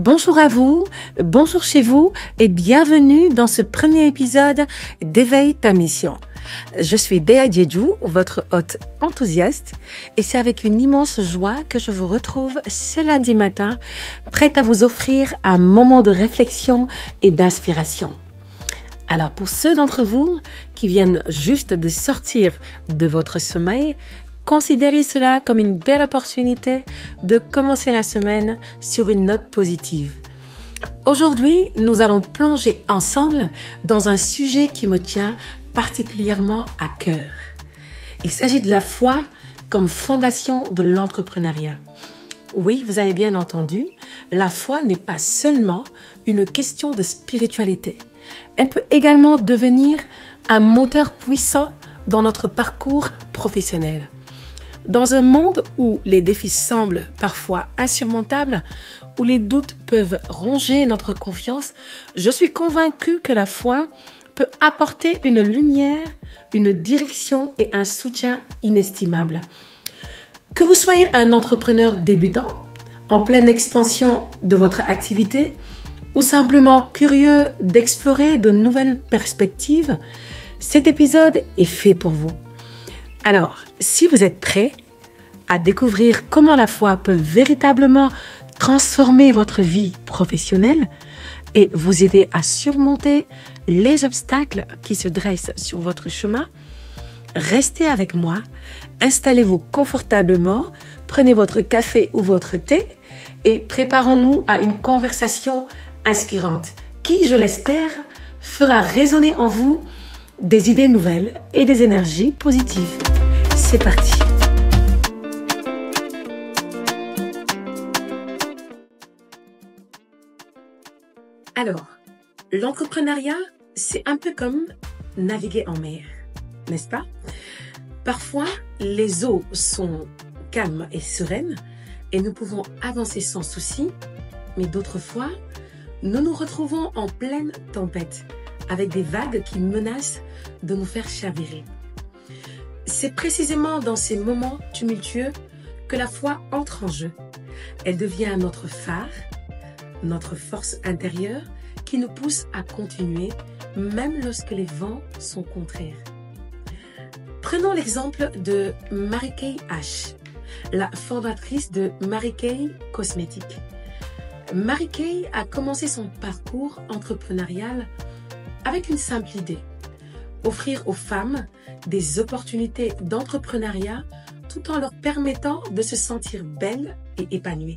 Bonjour à vous, bonjour chez vous et bienvenue dans ce premier épisode d'Éveille ta mission. Je suis Déa Djedjou, votre hôte enthousiaste et c'est avec une immense joie que je vous retrouve ce lundi matin, prête à vous offrir un moment de réflexion et d'inspiration. Alors pour ceux d'entre vous qui viennent juste de sortir de votre sommeil, considérez cela comme une belle opportunité de commencer la semaine sur une note positive. Aujourd'hui, nous allons plonger ensemble dans un sujet qui me tient particulièrement à cœur. Il s'agit de la foi comme fondation de l'entrepreneuriat. Oui, vous avez bien entendu, la foi n'est pas seulement une question de spiritualité. Elle peut également devenir un moteur puissant dans notre parcours professionnel. Dans un monde où les défis semblent parfois insurmontables, où les doutes peuvent ronger notre confiance, je suis convaincue que la foi peut apporter une lumière, une direction et un soutien inestimables. Que vous soyez un entrepreneur débutant, en pleine expansion de votre activité, ou simplement curieux d'explorer de nouvelles perspectives, cet épisode est fait pour vous. Alors, si vous êtes prêts à découvrir comment la foi peut véritablement transformer votre vie professionnelle et vous aider à surmonter les obstacles qui se dressent sur votre chemin, restez avec moi, installez-vous confortablement, prenez votre café ou votre thé et préparons-nous à une conversation inspirante qui, je l'espère, fera résonner en vous des idées nouvelles et des énergies positives. C'est parti. Alors, l'entrepreneuriat, c'est un peu comme naviguer en mer, n'est-ce pas? Parfois, les eaux sont calmes et sereines et nous pouvons avancer sans souci, mais d'autres fois, nous nous retrouvons en pleine tempête avec des vagues qui menacent de nous faire chavirer. C'est précisément dans ces moments tumultueux que la foi entre en jeu. Elle devient notre phare, notre force intérieure qui nous pousse à continuer même lorsque les vents sont contraires. Prenons l'exemple de Mary-Kay Ash, la fondatrice de Mary-Kay Cosmetics. Mary-Kay a commencé son parcours entrepreneurial avec une simple idée: offrir aux femmes des opportunités d'entrepreneuriat tout en leur permettant de se sentir belles et épanouies.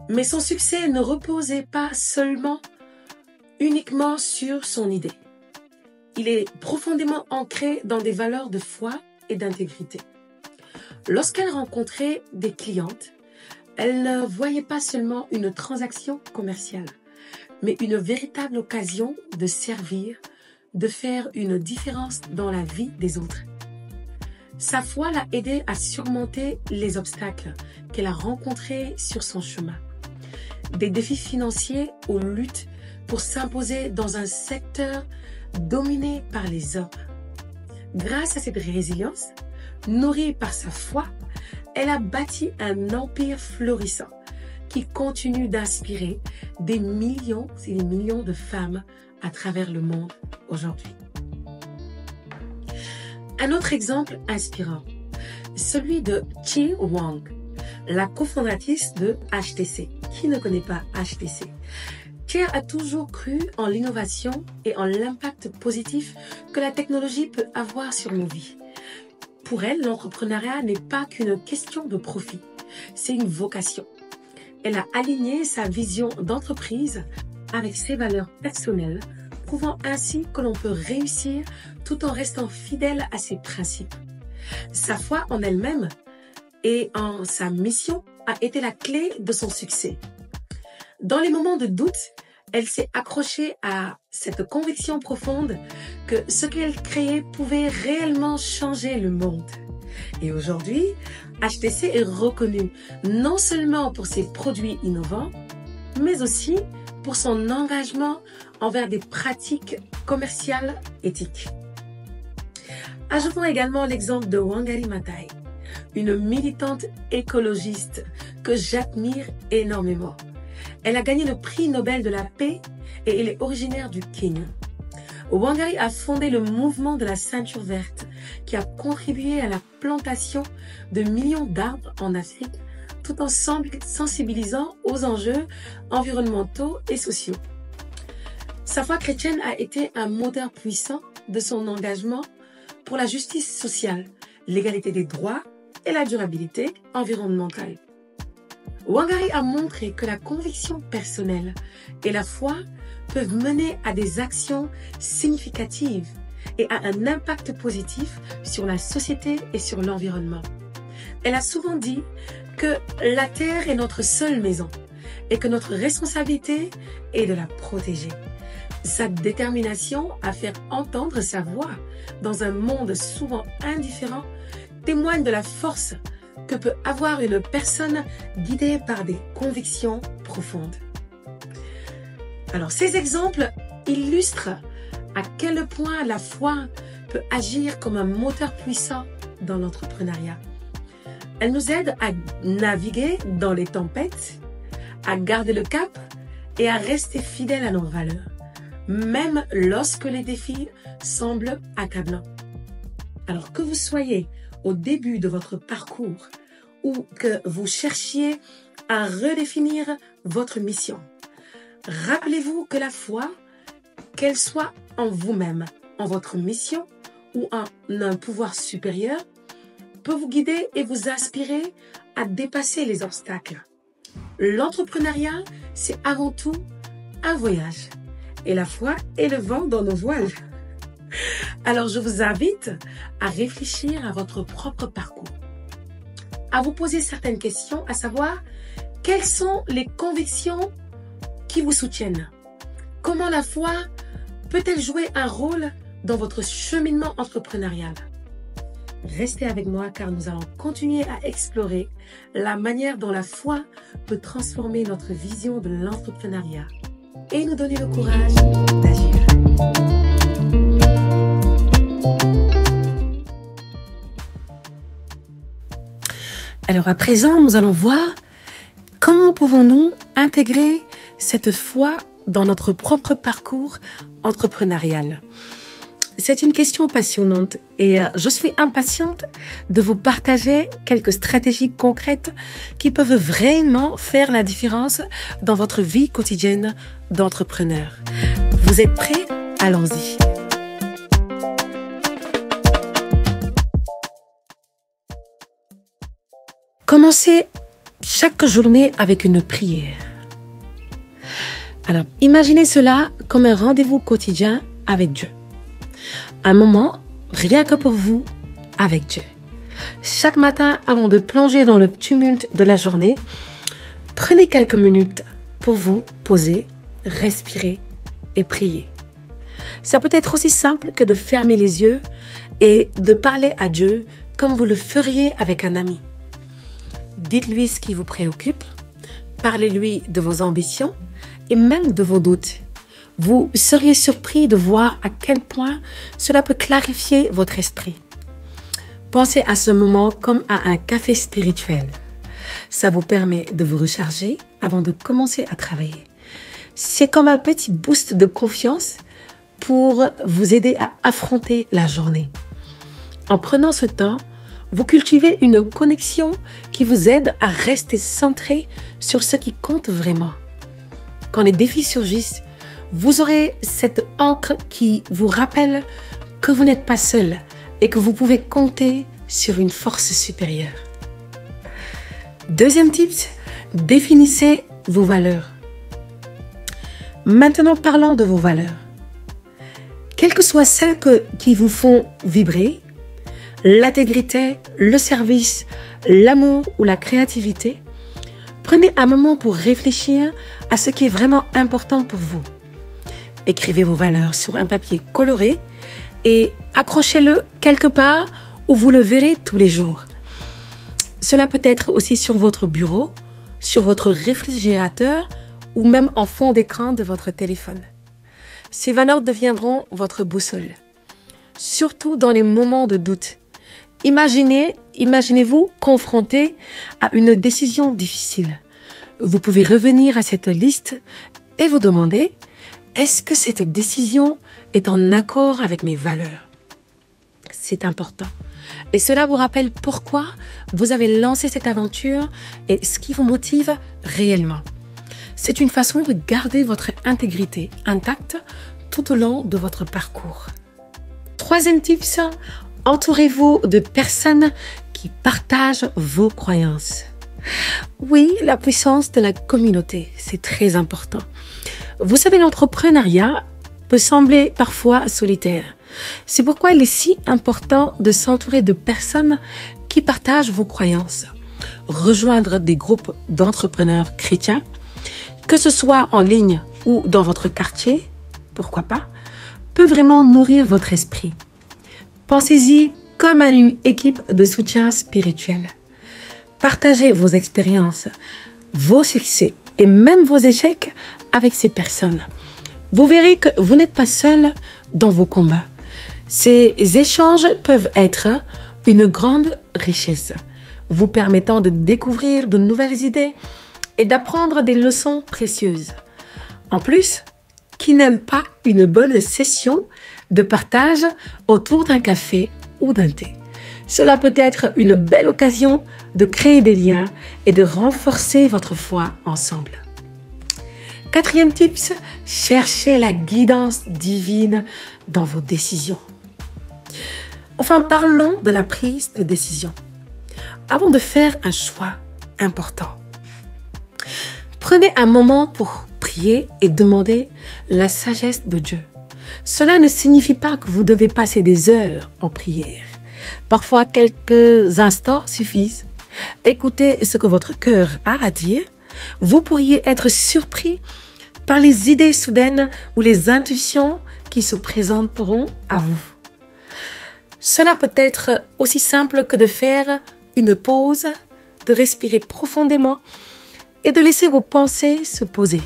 Mais son succès ne reposait pas uniquement sur son idée. Il est profondément ancré dans des valeurs de foi et d'intégrité. Lorsqu'elle rencontrait des clientes, elle ne voyait pas seulement une transaction commerciale, mais une véritable occasion de servir, de faire une différence dans la vie des autres. Sa foi l'a aidée à surmonter les obstacles qu'elle a rencontrés sur son chemin. Des défis financiers aux luttes pour s'imposer dans un secteur dominé par les hommes. Grâce à cette résilience, nourrie par sa foi, elle a bâti un empire florissant qui continue d'inspirer des millions et des millions de femmes à travers le monde aujourd'hui. Un autre exemple inspirant, celui de Chi Wang, la cofondatrice de HTC. Qui ne connaît pas HTC? Chi a toujours cru en l'innovation et en l'impact positif que la technologie peut avoir sur nos vies. Pour elle, l'entrepreneuriat n'est pas qu'une question de profit, c'est une vocation. Elle a aligné sa vision d'entreprise avec ses valeurs personnelles, prouvant ainsi que l'on peut réussir tout en restant fidèle à ses principes. Sa foi en elle-même et en sa mission a été la clé de son succès. Dans les moments de doute, elle s'est accrochée à cette conviction profonde que ce qu'elle créait pouvait réellement changer le monde. Et aujourd'hui, HTC est reconnue non seulement pour ses produits innovants, mais aussi pour son engagement envers des pratiques commerciales éthiques. Ajoutons également l'exemple de Wangari Maathai, une militante écologiste que j'admire énormément. Elle a gagné le prix Nobel de la paix et elle est originaire du Kenya. Wangari a fondé le mouvement de la ceinture verte qui a contribué à la plantation de millions d'arbres en Afrique tout en sensibilisant aux enjeux environnementaux et sociaux. Sa foi chrétienne a été un moteur puissant de son engagement pour la justice sociale, l'égalité des droits et la durabilité environnementale. Wangari a montré que la conviction personnelle et la foi peuvent mener à des actions significatives et à un impact positif sur la société et sur l'environnement. Elle a souvent dit que la Terre est notre seule maison et que notre responsabilité est de la protéger. Sa détermination à faire entendre sa voix dans un monde souvent indifférent témoigne de la force que peut avoir une personne guidée par des convictions profondes. Alors, ces exemples illustrent à quel point la foi peut agir comme un moteur puissant dans l'entrepreneuriat. Elle nous aide à naviguer dans les tempêtes, à garder le cap et à rester fidèles à nos valeurs, même lorsque les défis semblent accablants. Alors que vous soyez au début de votre parcours ou que vous cherchiez à redéfinir votre mission, rappelez-vous que la foi, qu'elle soit en vous-même, en votre mission ou en un pouvoir supérieur, peut vous guider et vous inspirer à dépasser les obstacles. L'entrepreneuriat, c'est avant tout un voyage. Et la foi est le vent dans nos voiles. Alors je vous invite à réfléchir à votre propre parcours, à vous poser certaines questions, à savoir quelles sont les convictions qui vous soutiennent. Comment la foi peut-elle jouer un rôle dans votre cheminement entrepreneurial? Restez avec moi car nous allons continuer à explorer la manière dont la foi peut transformer notre vision de l'entrepreneuriat et nous donner le courage d'agir. Alors à présent, nous allons voir comment pouvons-nous intégrer cette foi dans notre propre parcours entrepreneurial. C'est une question passionnante et je suis impatiente de vous partager quelques stratégies concrètes qui peuvent vraiment faire la différence dans votre vie quotidienne d'entrepreneur. Vous êtes prêts? Allons-y. Commencez chaque journée avec une prière. Alors, imaginez cela comme un rendez-vous quotidien avec Dieu. Un moment, rien que pour vous, avec Dieu. Chaque matin, avant de plonger dans le tumulte de la journée, prenez quelques minutes pour vous poser, respirer et prier. Ça peut être aussi simple que de fermer les yeux et de parler à Dieu comme vous le feriez avec un ami. Dites-lui ce qui vous préoccupe, parlez-lui de vos ambitions et même de vos doutes. Vous seriez surpris de voir à quel point cela peut clarifier votre esprit. Pensez à ce moment comme à un café spirituel. Ça vous permet de vous recharger avant de commencer à travailler. C'est comme un petit boost de confiance pour vous aider à affronter la journée. En prenant ce temps, vous cultivez une connexion qui vous aide à rester centré sur ce qui compte vraiment. Quand les défis surgissent, vous aurez cette ancre qui vous rappelle que vous n'êtes pas seul et que vous pouvez compter sur une force supérieure. Deuxième tip, définissez vos valeurs. Maintenant, parlons de vos valeurs. Quelles que soient celles qui vous font vibrer, l'intégrité, le service, l'amour ou la créativité, prenez un moment pour réfléchir à ce qui est vraiment important pour vous. Écrivez vos valeurs sur un papier coloré et accrochez-le quelque part où vous le verrez tous les jours. Cela peut être aussi sur votre bureau, sur votre réfrigérateur ou même en fond d'écran de votre téléphone. Ces valeurs deviendront votre boussole, surtout dans les moments de doute. Imaginez-vous confronté à une décision difficile. Vous pouvez revenir à cette liste et vous demander, est-ce que cette décision est en accord avec mes valeurs? C'est important. Et cela vous rappelle pourquoi vous avez lancé cette aventure et ce qui vous motive réellement. C'est une façon de garder votre intégrité intacte tout au long de votre parcours. Troisième tips, entourez-vous de personnes qui partagent vos croyances. Oui, la puissance de la communauté, c'est très important. Vous savez, l'entrepreneuriat peut sembler parfois solitaire. C'est pourquoi il est si important de s'entourer de personnes qui partagent vos croyances. Rejoindre des groupes d'entrepreneurs chrétiens, que ce soit en ligne ou dans votre quartier, pourquoi pas, peut vraiment nourrir votre esprit. Pensez-y comme à une équipe de soutien spirituel. Partagez vos expériences, vos succès et même vos échecs avec ces personnes. Vous verrez que vous n'êtes pas seul dans vos combats. Ces échanges peuvent être une grande richesse, vous permettant de découvrir de nouvelles idées et d'apprendre des leçons précieuses. En plus, qui n'aime pas une bonne session de partage autour d'un café ou d'un thé? Cela peut être une belle occasion de créer des liens et de renforcer votre foi ensemble. Quatrième tips, cherchez la guidance divine dans vos décisions. Enfin, parlons de la prise de décision. Avant de faire un choix important, prenez un moment pour prier et demander la sagesse de Dieu. Cela ne signifie pas que vous devez passer des heures en prière. Parfois, quelques instants suffisent. Écoutez ce que votre cœur a à dire. Vous pourriez être surpris par les idées soudaines ou les intuitions qui se présenteront à vous. Cela peut être aussi simple que de faire une pause, de respirer profondément et de laisser vos pensées se poser.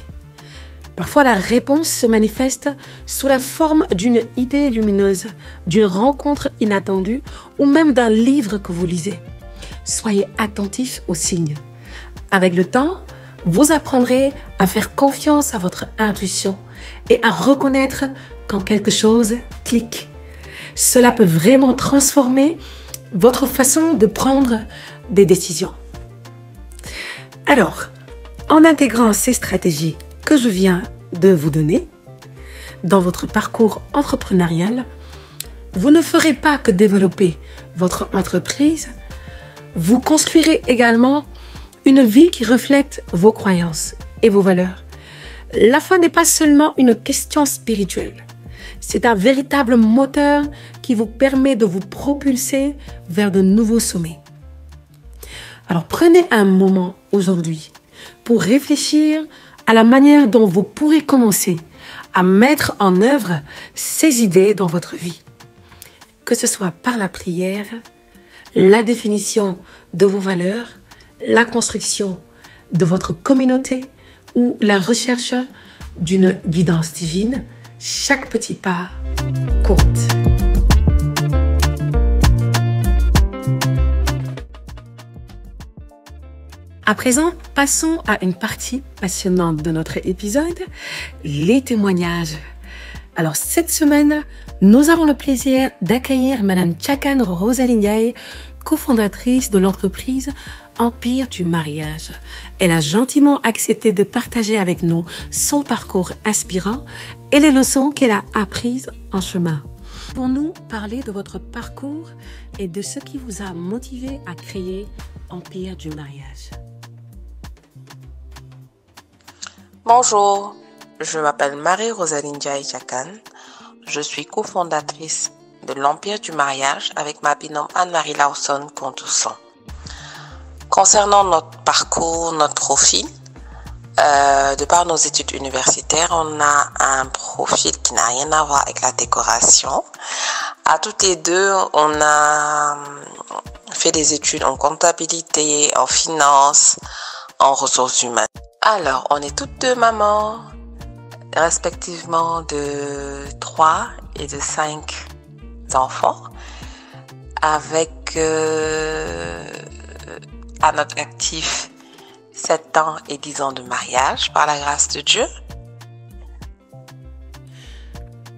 Parfois, la réponse se manifeste sous la forme d'une idée lumineuse, d'une rencontre inattendue ou même d'un livre que vous lisez. Soyez attentifs aux signes. Avec le temps, vous apprendrez à faire confiance à votre intuition et à reconnaître quand quelque chose clique. Cela peut vraiment transformer votre façon de prendre des décisions. Alors, en intégrant ces stratégies que je viens de vous donner dans votre parcours entrepreneurial, vous ne ferez pas que développer votre entreprise, vous construirez également une vie qui reflète vos croyances et vos valeurs. La foi n'est pas seulement une question spirituelle, c'est un véritable moteur qui vous permet de vous propulser vers de nouveaux sommets. Alors prenez un moment aujourd'hui pour réfléchir à la manière dont vous pourrez commencer à mettre en œuvre ces idées dans votre vie. Que ce soit par la prière, la définition de vos valeurs, la construction de votre communauté ou la recherche d'une guidance divine, chaque petit pas compte. À présent, passons à une partie passionnante de notre épisode, les témoignages. Alors, cette semaine, nous avons le plaisir d'accueillir Madame Chakan Rosalinyaï, cofondatrice de l'entreprise Empire du mariage. Elle a gentiment accepté de partager avec nous son parcours inspirant et les leçons qu'elle a apprises en chemin. Pour nous parler de votre parcours et de ce qui vous a motivé à créer Empire du mariage. Bonjour, je m'appelle Marie-Rosaline Chakan. Je suis cofondatrice de l'Empire du mariage avec ma binôme Anne-Marie Lawson Contousson. Concernant notre parcours, notre profil, de par nos études universitaires, on a un profil qui n'a rien à voir avec la décoration. À toutes les deux, on a fait des études en comptabilité, en finance, en ressources humaines. Alors, on est toutes deux mamans, respectivement de 3 et de 5 enfants, avec à notre actif 7 ans et 10 ans de mariage par la grâce de Dieu.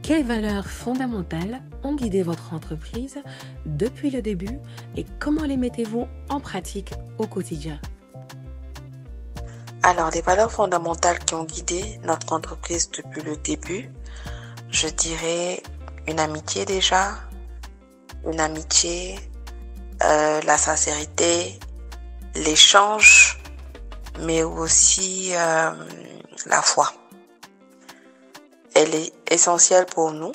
Quelles valeurs fondamentales ont guidé votre entreprise depuis le début et comment les mettez-vous en pratique au quotidien? Alors, les valeurs fondamentales qui ont guidé notre entreprise depuis le début, je dirais une amitié déjà, la sincérité, l'échange, mais aussi la foi. Elle est essentielle pour nous,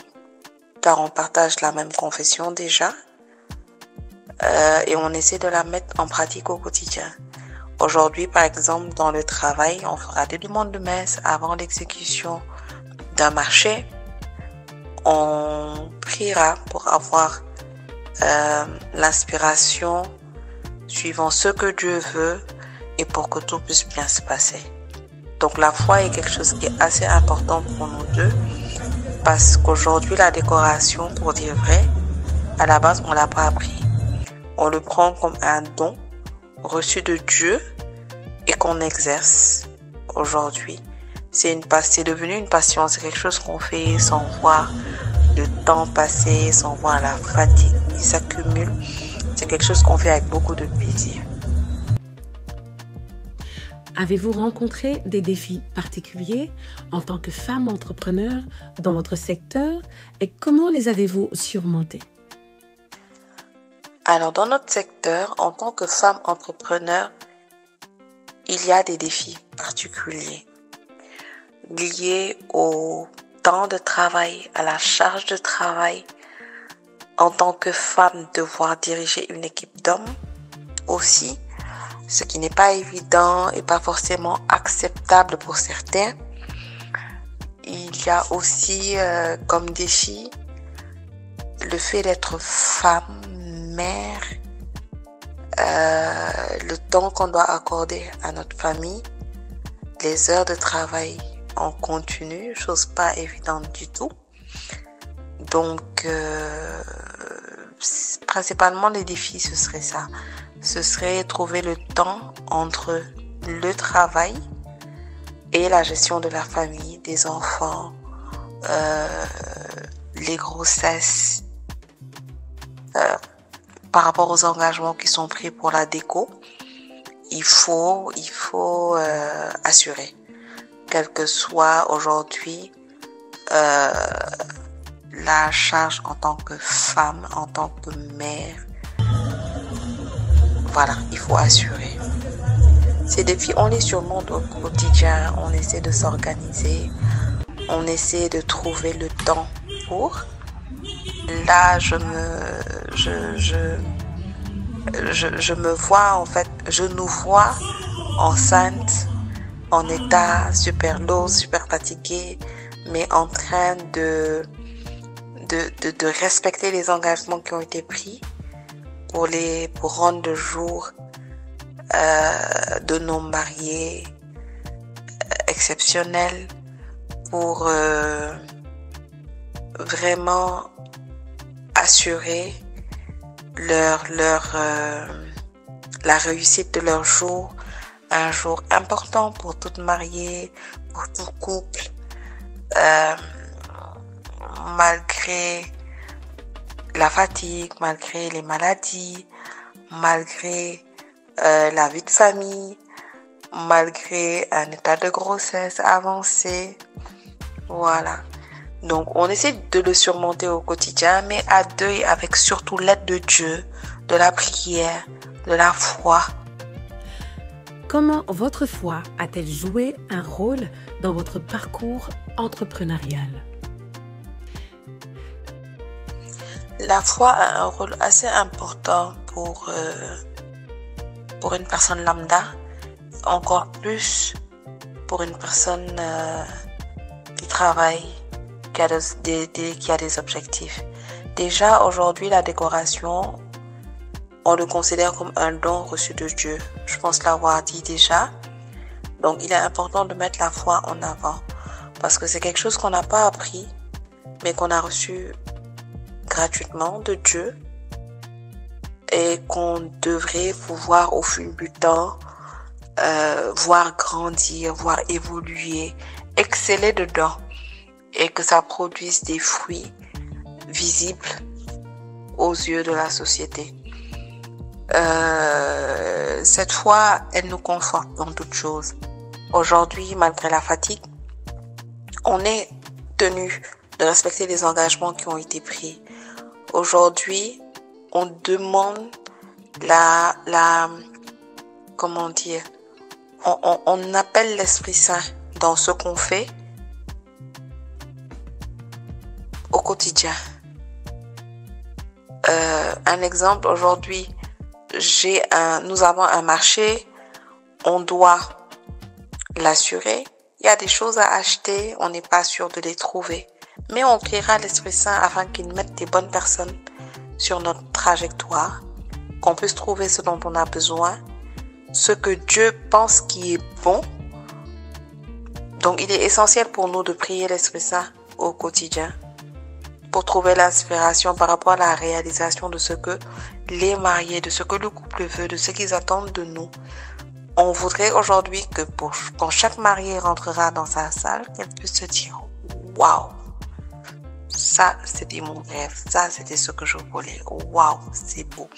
car on partage la même confession déjà, et on essaie de la mettre en pratique au quotidien. Aujourd'hui, par exemple, dans le travail, on fera des demandes de messe avant l'exécution d'un marché. On priera pour avoir l'inspiration suivant ce que Dieu veut et pour que tout puisse bien se passer. Donc la foi est quelque chose qui est assez important pour nous deux parce qu'aujourd'hui la décoration, pour dire vrai, à la base on l'a pas appris. On le prend comme un don reçu de Dieu et qu'on exerce aujourd'hui. C'est devenu une passion, c'est quelque chose qu'on fait sans voir le temps passer, sans voir la fatigue qui s'accumule. C'est quelque chose qu'on fait avec beaucoup de plaisir. Avez-vous rencontré des défis particuliers en tant que femme entrepreneur dans votre secteur et comment les avez-vous surmontés? Alors, dans notre secteur, en tant que femme entrepreneur, il y a des défis particuliers liés au temps de travail, à la charge de travail. En tant que femme, devoir diriger une équipe d'hommes aussi, ce qui n'est pas évident et pas forcément acceptable pour certains. Il y a aussi comme défi le fait d'être femme, mère, le temps qu'on doit accorder à notre famille, les heures de travail en continu, chose pas évidente du tout. Donc, principalement les défis, ce serait ça. Ce serait trouver le temps entre le travail et la gestion de la famille, des enfants, les grossesses, par rapport aux engagements qui sont pris pour la déco. Il faut assurer, quelle que soit aujourd'hui la charge en tant que femme, en tant que mère. Voilà, il faut assurer. Ces défis, on les surmonte au quotidien, on essaie de s'organiser, on essaie de trouver le temps pour. Là, je me vois, en fait, je nous vois enceintes, en état super lourd, super fatigué, mais en train de respecter les engagements qui ont été pris pour rendre le jour de nos mariés exceptionnel, pour vraiment assurer la réussite de leur jour, un jour important pour toute mariée, pour tout couple, malgré la fatigue, malgré les maladies, malgré la vie de famille, malgré un état de grossesse avancé. Voilà. Donc, on essaie de le surmonter au quotidien, mais à deux et avec surtout l'aide de Dieu, de la prière, de la foi. Comment votre foi a-t-elle joué un rôle dans votre parcours entrepreneurial? La foi a un rôle assez important pour une personne lambda, encore plus pour une personne qui travaille, qui a des objectifs. Déjà, aujourd'hui, la décoration, on le considère comme un don reçu de Dieu. Je pense l'avoir dit déjà. Donc, il est important de mettre la foi en avant parce que c'est quelque chose qu'on n'a pas appris, mais qu'on a reçu gratuitement de Dieu et qu'on devrait pouvoir au fil du temps voir grandir, voir évoluer, exceller dedans et que ça produise des fruits visibles aux yeux de la société. Cette foi, elle nous conforte dans toutes choses. Aujourd'hui, malgré la fatigue, on est tenu de respecter les engagements qui ont été pris. Aujourd'hui, on demande comment dire, on appelle l'Esprit Saint dans ce qu'on fait au quotidien. Un exemple, aujourd'hui, nous avons un marché, on doit l'assurer. Il y a des choses à acheter, on n'est pas sûr de les trouver. Mais on priera l'Esprit Saint afin qu'il mette des bonnes personnes sur notre trajectoire, qu'on puisse trouver ce dont on a besoin, ce que Dieu pense qui est bon. Donc, il est essentiel pour nous de prier l'Esprit Saint au quotidien pour trouver l'inspiration par rapport à la réalisation de ce que les mariés, de ce que le couple veut, de ce qu'ils attendent de nous. On voudrait aujourd'hui que quand chaque marié rentrera dans sa salle, qu'elle puisse se dire « Waouh, ça c'était mon rêve, ça c'était ce que je voulais, waouh, c'est beau ».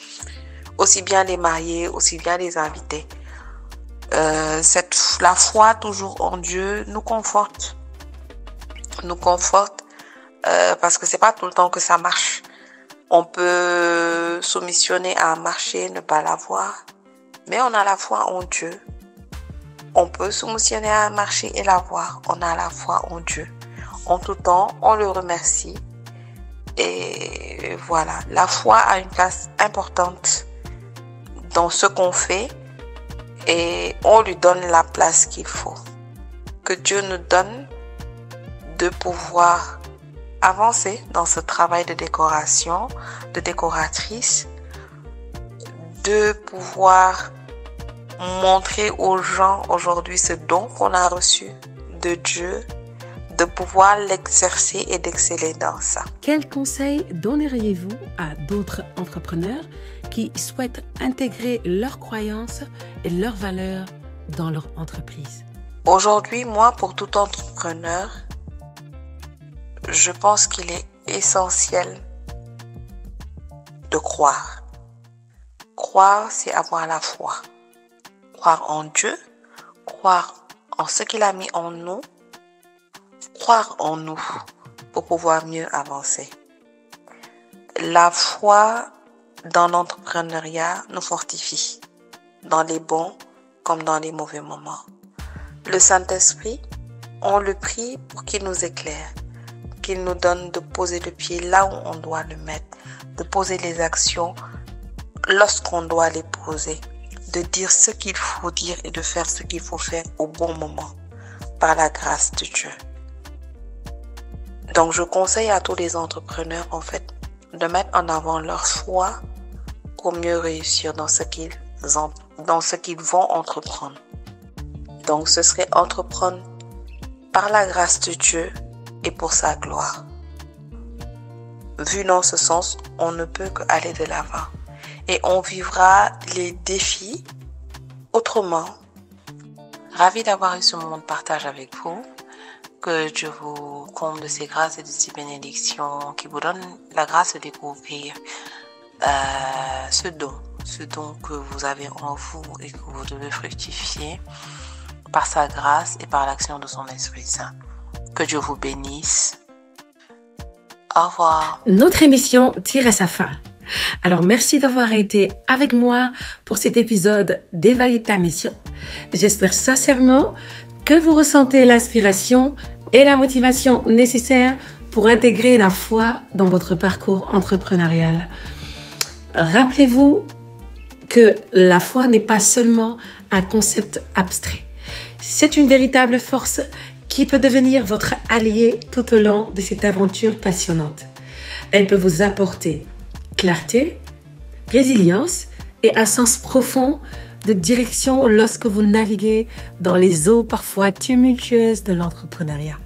Aussi bien les mariés, aussi bien les invités. La foi toujours en Dieu nous conforte. Parce que c'est pas tout le temps que ça marche. On peut soumissionner à un marché, ne pas l'avoir. Mais on a la foi en Dieu. On peut soumissionner à un marché et l'avoir. On a la foi en Dieu. En tout temps, on le remercie. Et voilà, la foi a une place importante dans ce qu'on fait et on lui donne la place qu'il faut. Que Dieu nous donne de pouvoir avancer dans ce travail de décoration, de décoratrice, de pouvoir montrer aux gens aujourd'hui ce don qu'on a reçu de Dieu, de pouvoir l'exercer et d'exceller dans ça. Quels conseils donneriez-vous à d'autres entrepreneurs qui souhaitent intégrer leurs croyances et leurs valeurs dans leur entreprise? Aujourd'hui, moi, pour tout entrepreneur, je pense qu'il est essentiel de croire. Croire, c'est avoir la foi. Croire en Dieu, croire en ce qu'il a mis en nous, croire en nous pour pouvoir mieux avancer. La foi dans l'entrepreneuriat nous fortifie, dans les bons comme dans les mauvais moments. Le Saint-Esprit, on le prie pour qu'il nous éclaire, qu'il nous donne de poser le pied là où on doit le mettre, de poser les actions lorsqu'on doit les poser, de dire ce qu'il faut dire et de faire ce qu'il faut faire au bon moment, par la grâce de Dieu. Donc, je conseille à tous les entrepreneurs, en fait, de mettre en avant leur foi pour mieux réussir dans ce qu'ils vont entreprendre. Donc, ce serait entreprendre par la grâce de Dieu et pour sa gloire. Vu dans ce sens, on ne peut qu'aller de l'avant. Et on vivra les défis autrement. Ravi d'avoir eu ce moment de partage avec vous. Que Dieu vous comble de ses grâces et de ses bénédictions, qui vous donne la grâce de découvrir ce don que vous avez en vous et que vous devez fructifier par sa grâce et par l'action de son Esprit Saint. Que Dieu vous bénisse. Au revoir. Notre émission tire à sa fin. Alors, merci d'avoir été avec moi pour cet épisode d'Éveille ta mission. J'espère sincèrement que vous ressentez l'inspiration et la motivation nécessaires pour intégrer la foi dans votre parcours entrepreneurial. Rappelez-vous que la foi n'est pas seulement un concept abstrait. C'est une véritable force qui peut devenir votre allié tout au long de cette aventure passionnante. Elle peut vous apporter clarté, résilience et un sens profond de direction lorsque vous naviguez dans les eaux parfois tumultueuses de l'entrepreneuriat.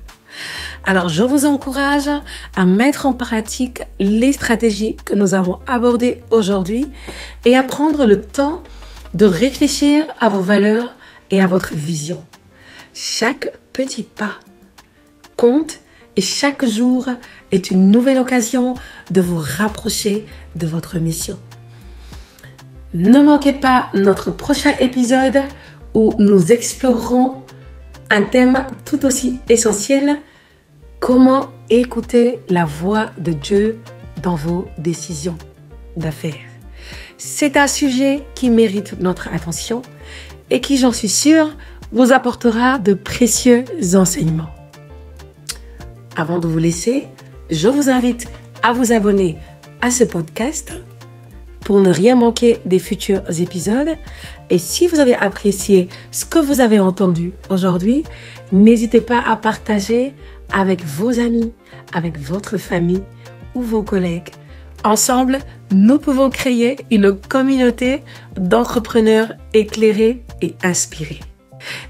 Alors, je vous encourage à mettre en pratique les stratégies que nous avons abordées aujourd'hui et à prendre le temps de réfléchir à vos valeurs et à votre vision. Chaque petit pas compte et chaque jour est une nouvelle occasion de vous rapprocher de votre mission. Ne manquez pas notre prochain épisode où nous explorerons un thème tout aussi essentiel: comment écouter la voix de Dieu dans vos décisions d'affaires. C'est un sujet qui mérite notre attention et qui, j'en suis sûre, vous apportera de précieux enseignements. Avant de vous laisser, je vous invite à vous abonner à ce podcast pour ne rien manquer des futurs épisodes. Et si vous avez apprécié ce que vous avez entendu aujourd'hui, n'hésitez pas à partager avec vos amis, avec votre famille ou vos collègues. Ensemble, nous pouvons créer une communauté d'entrepreneurs éclairés et inspirés.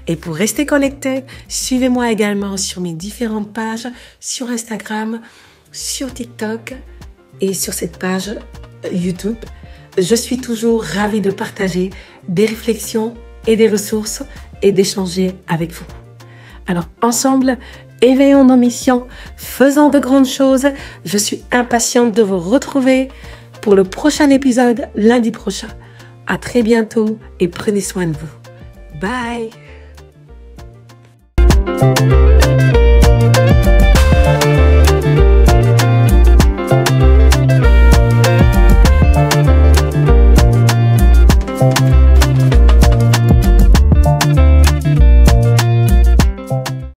Et pour rester connecté, suivez-moi également sur mes différentes pages, sur Instagram, sur TikTok et sur cette page YouTube. Je suis toujours ravie de partager des réflexions et des ressources et d'échanger avec vous. Alors ensemble, éveillons nos missions, faisons de grandes choses. Je suis impatiente de vous retrouver pour le prochain épisode lundi prochain. À très bientôt et prenez soin de vous. Bye. Thank you.